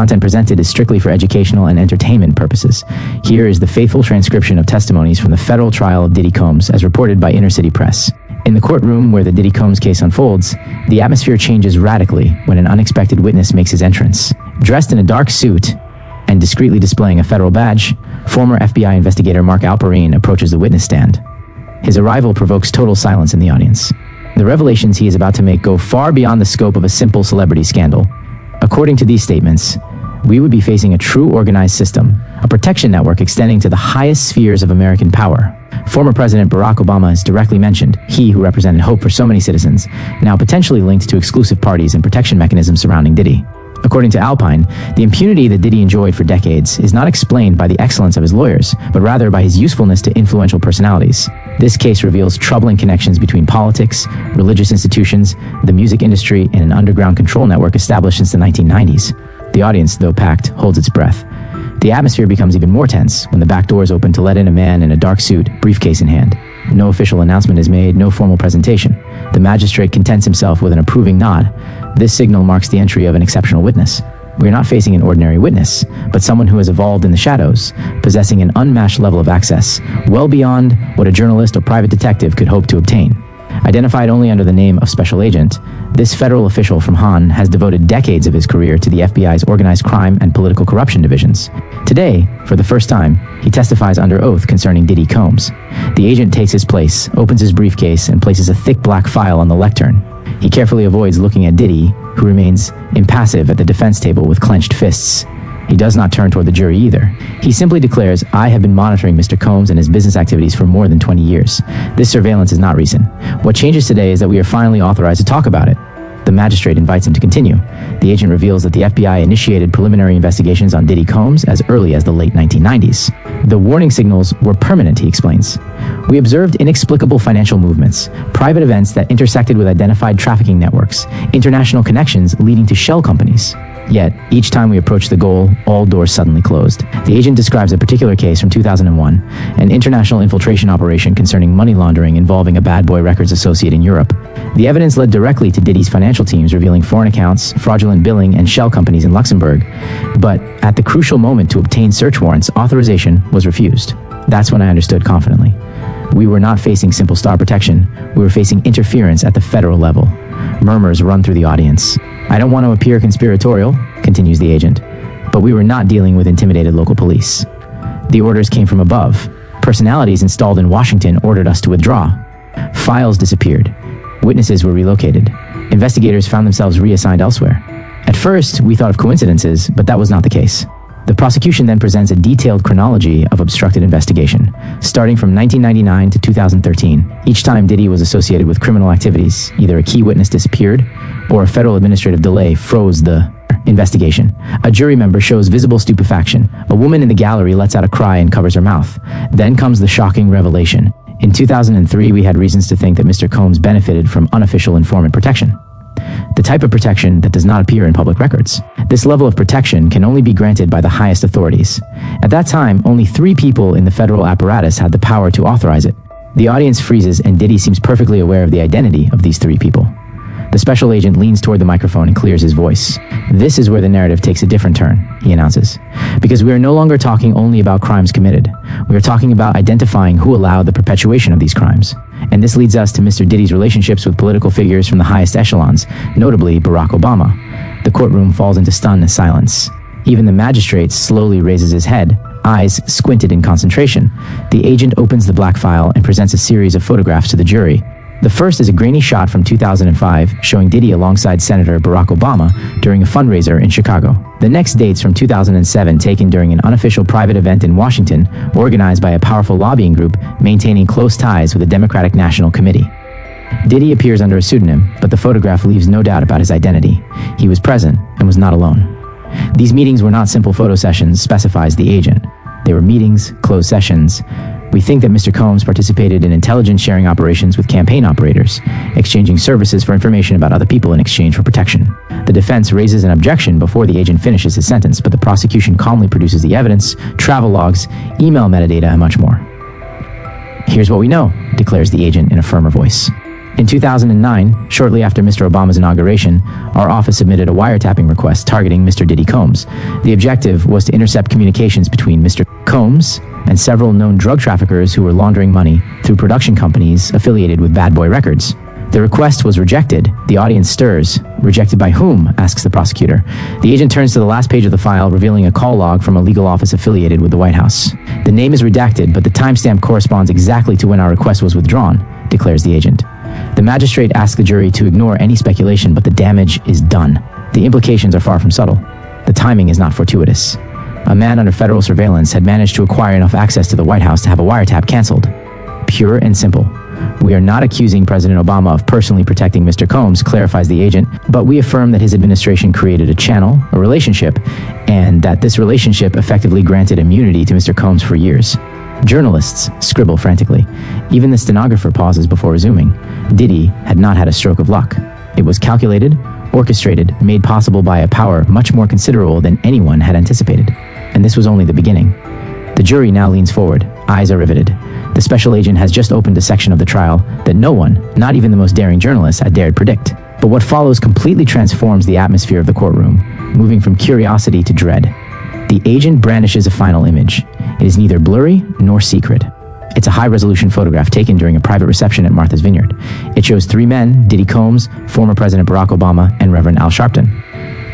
content presented is strictly for educational and entertainment purposes. Here is the faithful transcription of testimonies from the federal trial of Diddy Combs as reported by Inner City Press. In the courtroom where the Diddy Combs case unfolds, the atmosphere changes radically when an unexpected witness makes his entrance. Dressed in a dark suit and discreetly displaying a federal badge, former FBI investigator Mark Alperine approaches the witness stand. His arrival provokes total silence in the audience. The revelations he is about to make go far beyond the scope of a simple celebrity scandal. According to these statements, we would be facing a true organized system, a protection network extending to the highest spheres of American power. Former President Barack Obama is directly mentioned, he who represented hope for so many citizens, now potentially linked to exclusive parties and protection mechanisms surrounding Diddy. According to Alpine, the impunity that Diddy enjoyed for decades is not explained by the excellence of his lawyers, but rather by his usefulness to influential personalities. This case reveals troubling connections between politics, religious institutions, the music industry, and an underground control network established since the 1990s. The audience, though packed, holds its breath. The atmosphere becomes even more tense when the back doors open to let in a man in a dark suit, briefcase in hand. No official announcement is made, no formal presentation. The magistrate contents himself with an approving nod. This signal marks the entry of an exceptional witness. We are not facing an ordinary witness, but someone who has evolved in the shadows, possessing an unmatched level of access, well beyond what a journalist or private detective could hope to obtain. Identified only under the name of Special Agent, this federal official from Han has devoted decades of his career to the FBI's organized crime and political corruption divisions. Today, for the first time, he testifies under oath concerning Diddy Combs. The agent takes his place, opens his briefcase, and places a thick black file on the lectern. He carefully avoids looking at Diddy, who remains impassive at the defense table with clenched fists. He does not turn toward the jury either. He simply declares, "I have been monitoring Mr. Combs and his business activities for more than 20 years. This surveillance is not recent. What changes today is that we are finally authorized to talk about it." The magistrate invites him to continue. The agent reveals that the FBI initiated preliminary investigations on Diddy Combs as early as the late 1990s. The warning signals were permanent, he explains. "We observed inexplicable financial movements, private events that intersected with identified trafficking networks, international connections leading to shell companies. Yet, each time we approached the goal, all doors suddenly closed." The agent describes a particular case from 2001, an international infiltration operation concerning money laundering involving a Bad Boy Records associate in Europe. The evidence led directly to Diddy's financial teams revealing foreign accounts, fraudulent billing, and shell companies in Luxembourg. But at the crucial moment to obtain search warrants, authorization was refused. That's when I understood confidently. We were not facing simple star protection, we were facing interference at the federal level. Murmurs run through the audience. "I don't want to appear conspiratorial," continues the agent, "but we were not dealing with intimidated local police. The orders came from above. Personalities installed in Washington ordered us to withdraw. Files disappeared. Witnesses were relocated. Investigators found themselves reassigned elsewhere. At first, we thought of coincidences, but that was not the case." The prosecution then presents a detailed chronology of obstructed investigation, starting from 1999 to 2013. Each time Diddy was associated with criminal activities, either a key witness disappeared or a federal administrative delay froze the investigation. A jury member shows visible stupefaction. A woman in the gallery lets out a cry and covers her mouth. Then comes the shocking revelation. In 2003, we had reasons to think that Mr. Combs benefited from unofficial informant protection. The type of protection that does not appear in public records. This level of protection can only be granted by the highest authorities. At that time, only 3 people in the federal apparatus had the power to authorize it. The audience freezes and Diddy seems perfectly aware of the identity of these 3 people. The special agent leans toward the microphone and clears his voice. "This is where the narrative takes a different turn," he announces. "Because we are no longer talking only about crimes committed. We are talking about identifying who allowed the perpetuation of these crimes. And this leads us to Mr. Diddy's relationships with political figures from the highest echelons, notably Barack Obama." The courtroom falls into stunned silence. Even the magistrate slowly raises his head, eyes squinted in concentration. The agent opens the black file and presents a series of photographs to the jury. The first is a grainy shot from 2005 showing Diddy alongside Senator Barack Obama during a fundraiser in Chicago. The next dates from 2007 taken during an unofficial private event in Washington organized by a powerful lobbying group maintaining close ties with the Democratic National Committee. Diddy appears under a pseudonym, but the photograph leaves no doubt about his identity. He was present and was not alone. "These meetings were not simple photo sessions," specifies the agent. "They were meetings, closed sessions. We think that Mr. Combs participated in intelligence sharing operations with campaign operators, exchanging services for information about other people in exchange for protection." The defense raises an objection before the agent finishes his sentence, but the prosecution calmly produces the evidence, travel logs, email metadata, and much more. "Here's what we know," declares the agent in a firmer voice. In 2009, shortly after Mr. Obama's inauguration, our office submitted a wiretapping request targeting Mr. Diddy Combs. The objective was to intercept communications between Mr. Combs and several known drug traffickers who were laundering money through production companies affiliated with Bad Boy Records. The request was rejected. The audience stirs. Rejected by whom? Asks the prosecutor. The agent turns to the last page of the file, revealing a call log from a legal office affiliated with the White House. The name is redacted, but the timestamp corresponds exactly to when our request was withdrawn, declares the agent. The magistrate asks the jury to ignore any speculation, but the damage is done. The implications are far from subtle. The timing is not fortuitous. A man under federal surveillance had managed to acquire enough access to the White House to have a wiretap canceled. Pure and simple. We are not accusing President Obama of personally protecting Mr. Combs, clarifies the agent, but we affirm that his administration created a channel, a relationship, and that this relationship effectively granted immunity to Mr. Combs for years. Journalists scribble frantically. Even the stenographer pauses before resuming. Diddy had not had a stroke of luck. It was calculated, orchestrated, made possible by a power much more considerable than anyone had anticipated. And this was only the beginning. The jury now leans forward. Eyes are riveted. The special agent has just opened a section of the trial that no one, not even the most daring journalists, had dared predict. But what follows completely transforms the atmosphere of the courtroom, moving from curiosity to dread. The agent brandishes a final image. It is neither blurry nor secret. It's a high-resolution photograph taken during a private reception at Martha's Vineyard. It shows three men, Diddy Combs, former President Barack Obama, and Reverend Al Sharpton.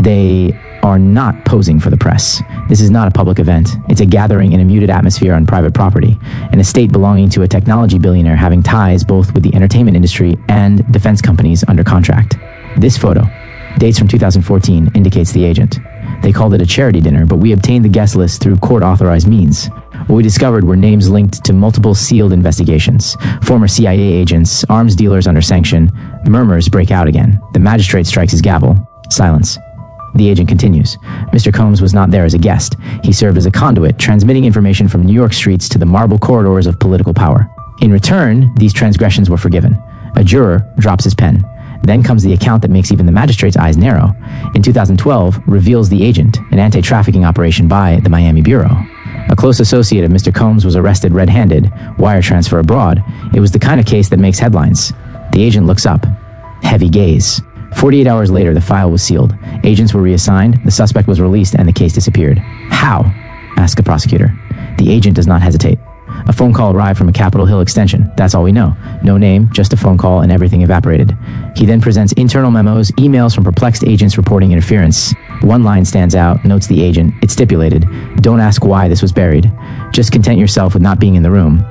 They are not posing for the press. This is not a public event. It's a gathering in a muted atmosphere on private property, an estate belonging to a technology billionaire having ties both with the entertainment industry and defense companies under contract. This photo, dates from 2014, indicates the agent. They called it a charity dinner, but we obtained the guest list through court-authorized means. What we discovered were names linked to multiple sealed investigations. Former CIA agents, arms dealers under sanction. Murmurs break out again. The magistrate strikes his gavel. Silence. The agent continues. Mr. Combs was not there as a guest. He served as a conduit, transmitting information from New York streets to the marble corridors of political power. In return, these transgressions were forgiven. A juror drops his pen. Then comes the account that makes even the magistrate's eyes narrow. In 2012, reveals the agent, an anti-trafficking operation by the Miami Bureau. A close associate of Mr. Combs was arrested red-handed, wire transfer abroad. It was the kind of case that makes headlines. The agent looks up. Heavy gaze. 48 hours later, the file was sealed. Agents were reassigned, the suspect was released, and the case disappeared. How? Asks the prosecutor. The agent does not hesitate. A phone call arrived from a Capitol Hill extension. That's all we know. No name, just a phone call, and everything evaporated. He then presents internal memos, emails from perplexed agents reporting interference. One line stands out, notes the agent. It's stipulated. Don't ask why this was buried. Just content yourself with not being in the room.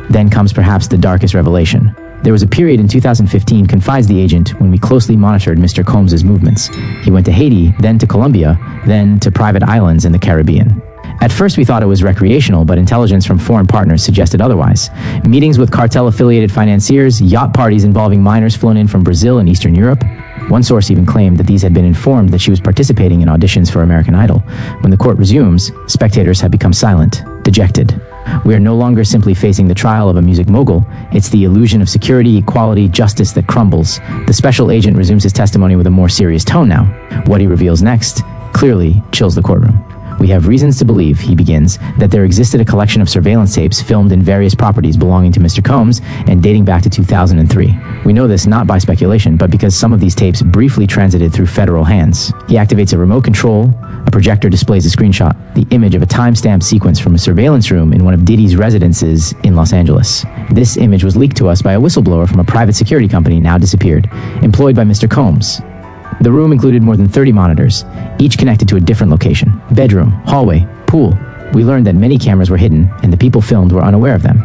Then comes perhaps the darkest revelation. There was a period in 2015, confides the agent, when we closely monitored Mr. Combs' movements. He went to Haiti, then to Colombia, then to private islands in the Caribbean. At first we thought it was recreational, but intelligence from foreign partners suggested otherwise. Meetings with cartel-affiliated financiers, yacht parties involving minors flown in from Brazil and Eastern Europe. One source even claimed that these had been informed that she was participating in auditions for American Idol. When the court resumes, spectators have become silent, dejected. We are no longer simply facing the trial of a music mogul. It's the illusion of security, equality, justice that crumbles. The special agent resumes his testimony with a more serious tone now. What he reveals next clearly chills the courtroom. We have reasons to believe, he begins, that there existed a collection of surveillance tapes filmed in various properties belonging to Mr. Combs and dating back to 2003. We know this not by speculation, but because some of these tapes briefly transited through federal hands. He activates a remote control, a projector displays a screenshot, the image of a time-stamped sequence from a surveillance room in one of Diddy's residences in Los Angeles. This image was leaked to us by a whistleblower from a private security company now disappeared, employed by Mr. Combs. The room included more than 30 monitors, each connected to a different location. Bedroom, hallway, pool. We learned that many cameras were hidden, and the people filmed were unaware of them.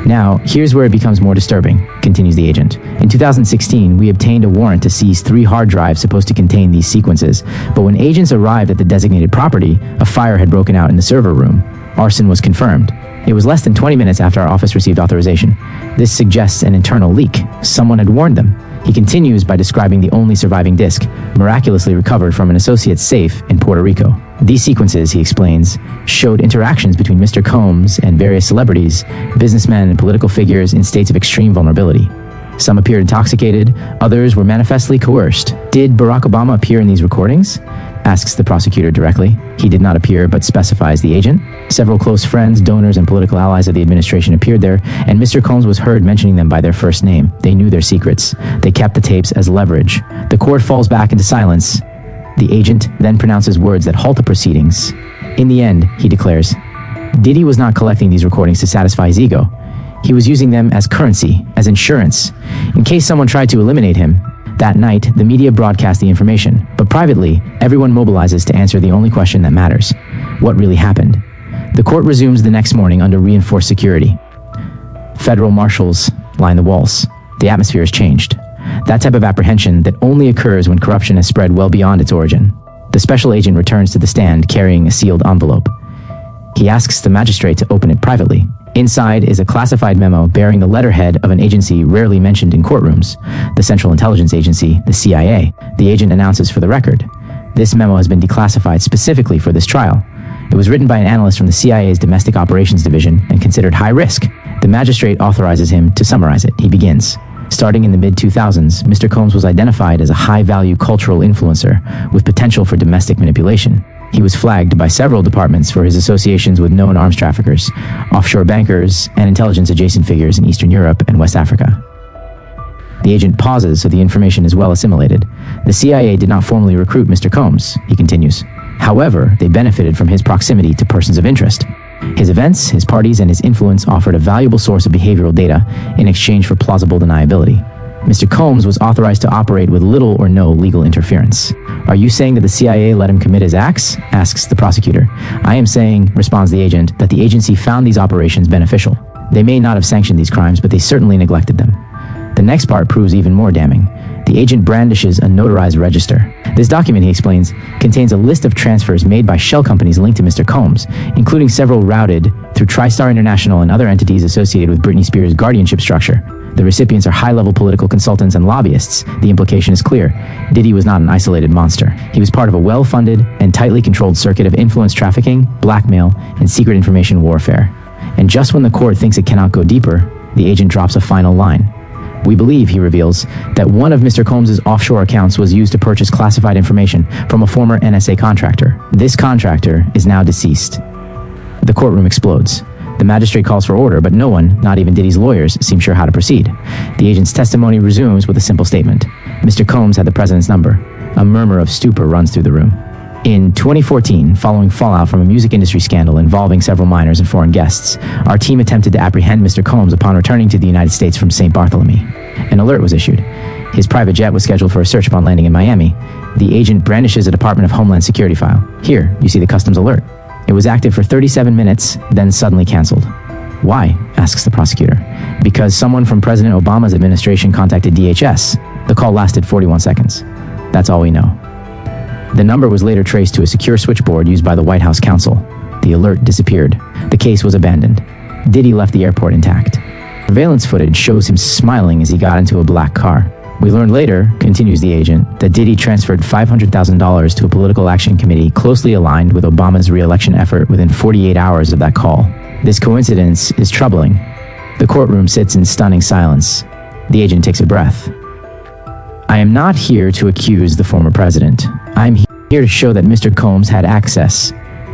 Now, here's where it becomes more disturbing, continues the agent. In 2016, we obtained a warrant to seize 3 hard drives supposed to contain these sequences, but when agents arrived at the designated property, a fire had broken out in the server room. Arson was confirmed. It was less than 20 minutes after our office received authorization. This suggests an internal leak. Someone had warned them. He continues by describing the only surviving disc, miraculously recovered from an associate's safe in Puerto Rico. These sequences, he explains, showed interactions between Mr. Combs and various celebrities, businessmen, and political figures in states of extreme vulnerability. Some appeared intoxicated, others were manifestly coerced. Did Barack Obama appear in these recordings? asks the prosecutor directly. He did not appear, but specifies the agent. Several close friends, donors, and political allies of the administration appeared there, and Mr. Combs was heard mentioning them by their first name. They knew their secrets. They kept the tapes as leverage. The court falls back into silence. The agent then pronounces words that halt the proceedings. In the end, he declares, Diddy was not collecting these recordings to satisfy his ego. He was using them as currency, as insurance, in case someone tried to eliminate him. That night, the media broadcast the information, but privately, everyone mobilizes to answer the only question that matters. What really happened? The court resumes the next morning under reinforced security. Federal marshals line the walls. The atmosphere has changed. That type of apprehension that only occurs when corruption has spread well beyond its origin. The special agent returns to the stand carrying a sealed envelope. He asks the magistrate to open it privately. Inside is a classified memo bearing the letterhead of an agency rarely mentioned in courtrooms, the Central Intelligence Agency, the CIA. The agent announces for the record, this memo has been declassified specifically for this trial. It was written by an analyst from the CIA's Domestic Operations Division and considered high risk. The magistrate authorizes him to summarize it. He begins. Starting in the mid-2000s, Mr. Combs was identified as a high-value cultural influencer with potential for domestic manipulation. He was flagged by several departments for his associations with known arms traffickers, offshore bankers, and intelligence-adjacent figures in Eastern Europe and West Africa. The agent pauses so the information is well assimilated. The CIA did not formally recruit Mr. Combs, he continues. However, they benefited from his proximity to persons of interest. His events, his parties, and his influence offered a valuable source of behavioral data in exchange for plausible deniability. Mr. Combs was authorized to operate with little or no legal interference. Are you saying that the CIA let him commit his acts? Asks the prosecutor. I am saying, responds the agent, that the agency found these operations beneficial. They may not have sanctioned these crimes, but they certainly neglected them. The next part proves even more damning. The agent brandishes a notarized register. This document, he explains, contains a list of transfers made by shell companies linked to Mr. Combs, including several routed through TriStar International and other entities associated with Britney Spears' guardianship structure. The recipients are high-level political consultants and lobbyists. The implication is clear. Diddy was not an isolated monster. He was part of a well-funded and tightly controlled circuit of influence trafficking, blackmail, and secret information warfare. And just when the court thinks it cannot go deeper, the agent drops a final line. We believe, he reveals, that one of Mr. Combs' offshore accounts was used to purchase classified information from a former NSA contractor. This contractor is now deceased. The courtroom explodes. The magistrate calls for order, but no one, not even Diddy's lawyers, seem sure how to proceed. The agent's testimony resumes with a simple statement. Mr. Combs had the president's number. A murmur of stupor runs through the room. In 2014, following fallout from a music industry scandal involving several minors and foreign guests, our team attempted to apprehend Mr. Combs upon returning to the United States from St. Bartholomew. An alert was issued. His private jet was scheduled for a search upon landing in Miami. The agent brandishes a Department of Homeland Security file. Here, you see the customs alert. It was active for 37 minutes, then suddenly canceled. Why? Asks the prosecutor. Because someone from President Obama's administration contacted DHS. The call lasted 41 seconds. That's all we know. The number was later traced to a secure switchboard used by the White House counsel. The alert disappeared. The case was abandoned. Diddy left the airport intact. Surveillance footage shows him smiling as he got into a black car. We learned later, continues the agent, that Diddy transferred $500,000 to a political action committee closely aligned with Obama's re-election effort within 48 hours of that call. This coincidence is troubling. The courtroom sits in stunning silence. The agent takes a breath. I am not here to accuse the former president. I'm here to show that Mr. Combs had access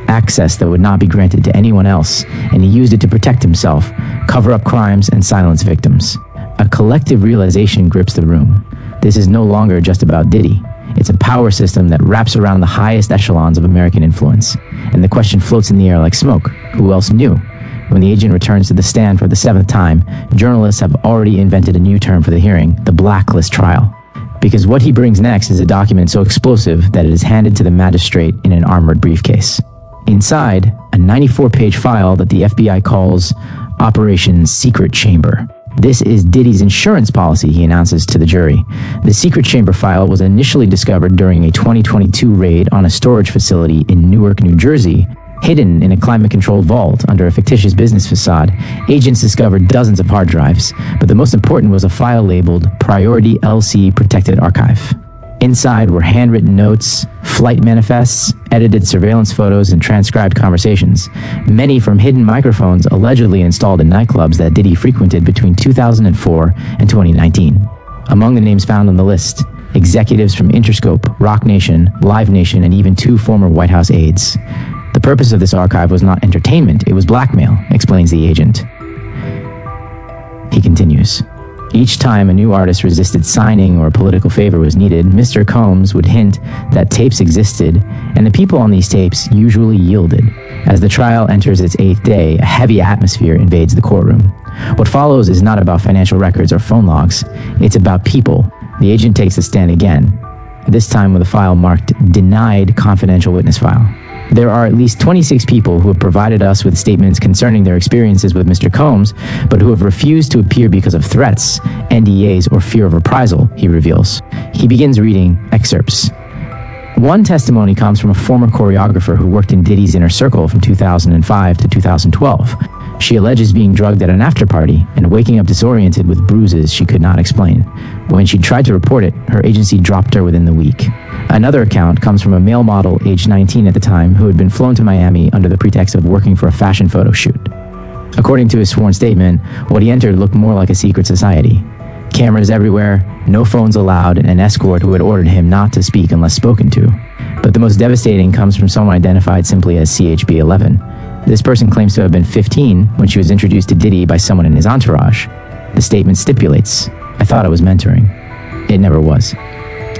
that would not be granted to anyone else, and he used it to protect himself, cover up crimes, and silence victims. A collective realization grips the room. This is no longer just about Diddy. It's a power system that wraps around the highest echelons of American influence. And the question floats in the air like smoke. Who else knew? When the agent returns to the stand for the 7th time, journalists have already invented a new term for the hearing, the Blacklist trial. Because what he brings next is a document so explosive that it is handed to the magistrate in an armored briefcase. Inside, a 94-page file that the FBI calls Operation Secret Chamber. This is Diddy's insurance policy, he announces to the jury. The secret chamber file was initially discovered during a 2022 raid on a storage facility in Newark, New Jersey. Hidden in a climate-controlled vault under a fictitious business facade, agents discovered dozens of hard drives, but the most important was a file labeled Priority LC Protected Archive. Inside were handwritten notes, flight manifests, edited surveillance photos, and transcribed conversations, many from hidden microphones allegedly installed in nightclubs that Diddy frequented between 2004 and 2019. Among the names found on the list, executives from Interscope, Rock Nation, Live Nation, and even 2 former White House aides. The purpose of this archive was not entertainment, it was blackmail, explains the agent. He continues. Each time a new artist resisted signing or a political favor was needed, Mr. Combs would hint that tapes existed, and the people on these tapes usually yielded. As the trial enters its 8th day, a heavy atmosphere invades the courtroom. What follows is not about financial records or phone logs, it's about people. The agent takes the stand again, this time with a file marked Denied Confidential Witness File. There are at least 26 people who have provided us with statements concerning their experiences with Mr. Combs, but who have refused to appear because of threats, NDAs, or fear of reprisal, he reveals. He begins reading excerpts. One testimony comes from a former choreographer who worked in Diddy's inner circle from 2005 to 2012. She alleges being drugged at an after-party and waking up disoriented with bruises she could not explain. When she tried to report it, her agency dropped her within the week. Another account comes from a male model aged 19 at the time who had been flown to Miami under the pretext of working for a fashion photo shoot. According to his sworn statement, what he entered looked more like a secret society. Cameras everywhere, no phones allowed, and an escort who had ordered him not to speak unless spoken to. But the most devastating comes from someone identified simply as CHB11. This person claims to have been 15 when she was introduced to Diddy by someone in his entourage. The statement stipulates, "I thought it was mentoring." It never was.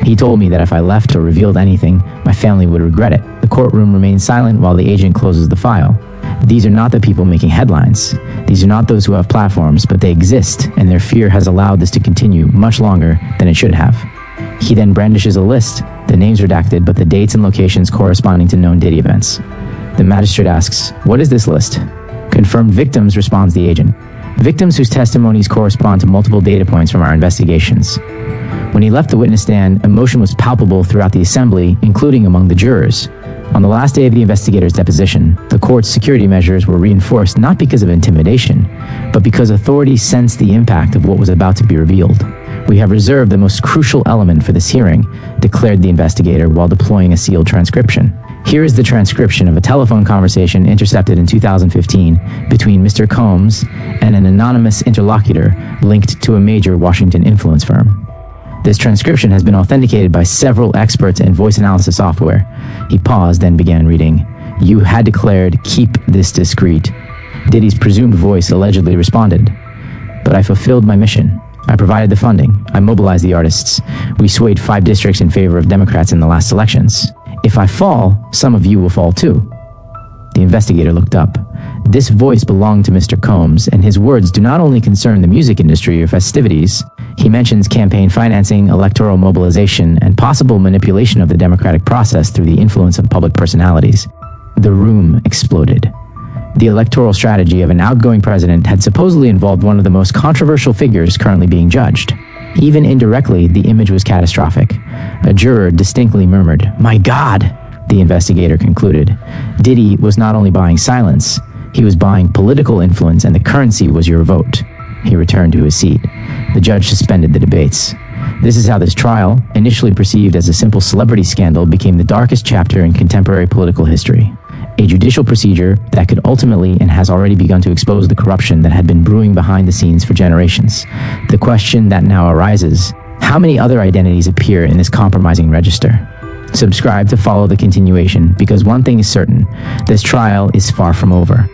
He told me that if I left or revealed anything, my family would regret it. The courtroom remains silent while the agent closes the file. These are not the people making headlines. These are not those who have platforms, but they exist, and their fear has allowed this to continue much longer than it should have. He then brandishes a list, the names redacted, but the dates and locations corresponding to known Diddy events. The magistrate asks, "What is this list?" "Confirmed victims," responds the agent. "Victims whose testimonies correspond to multiple data points from our investigations." When he left the witness stand, emotion was palpable throughout the assembly, including among the jurors. On the last day of the investigator's deposition, the court's security measures were reinforced not because of intimidation, but because authorities sensed the impact of what was about to be revealed. "We have reserved the most crucial element for this hearing," declared the investigator while deploying a sealed transcription. Here is the transcription of a telephone conversation intercepted in 2015 between Mr. Combs and an anonymous interlocutor linked to a major Washington influence firm. This transcription has been authenticated by several experts in voice analysis software. He paused, then began reading. "You had declared, 'Keep this discreet.' Diddy's presumed voice allegedly responded. But I fulfilled my mission. I provided the funding. I mobilized the artists. We swayed 5 districts in favor of Democrats in the last elections. If I fall, some of you will fall too." The investigator looked up. This voice belonged to Mr. Combs, and his words do not only concern the music industry or festivities. He mentions campaign financing, electoral mobilization, and possible manipulation of the democratic process through the influence of public personalities. The room exploded. The electoral strategy of an outgoing president had supposedly involved one of the most controversial figures currently being judged. Even indirectly, the image was catastrophic. A juror distinctly murmured, "My God!" The investigator concluded. Diddy was not only buying silence, he was buying political influence, and the currency was your vote. He returned to his seat. The judge suspended the debates. This is how this trial, initially perceived as a simple celebrity scandal, became the darkest chapter in contemporary political history. A judicial procedure that could ultimately and has already begun to expose the corruption that had been brewing behind the scenes for generations. The question that now arises, how many other identities appear in this compromising register? Subscribe to follow the continuation, because one thing is certain, this trial is far from over.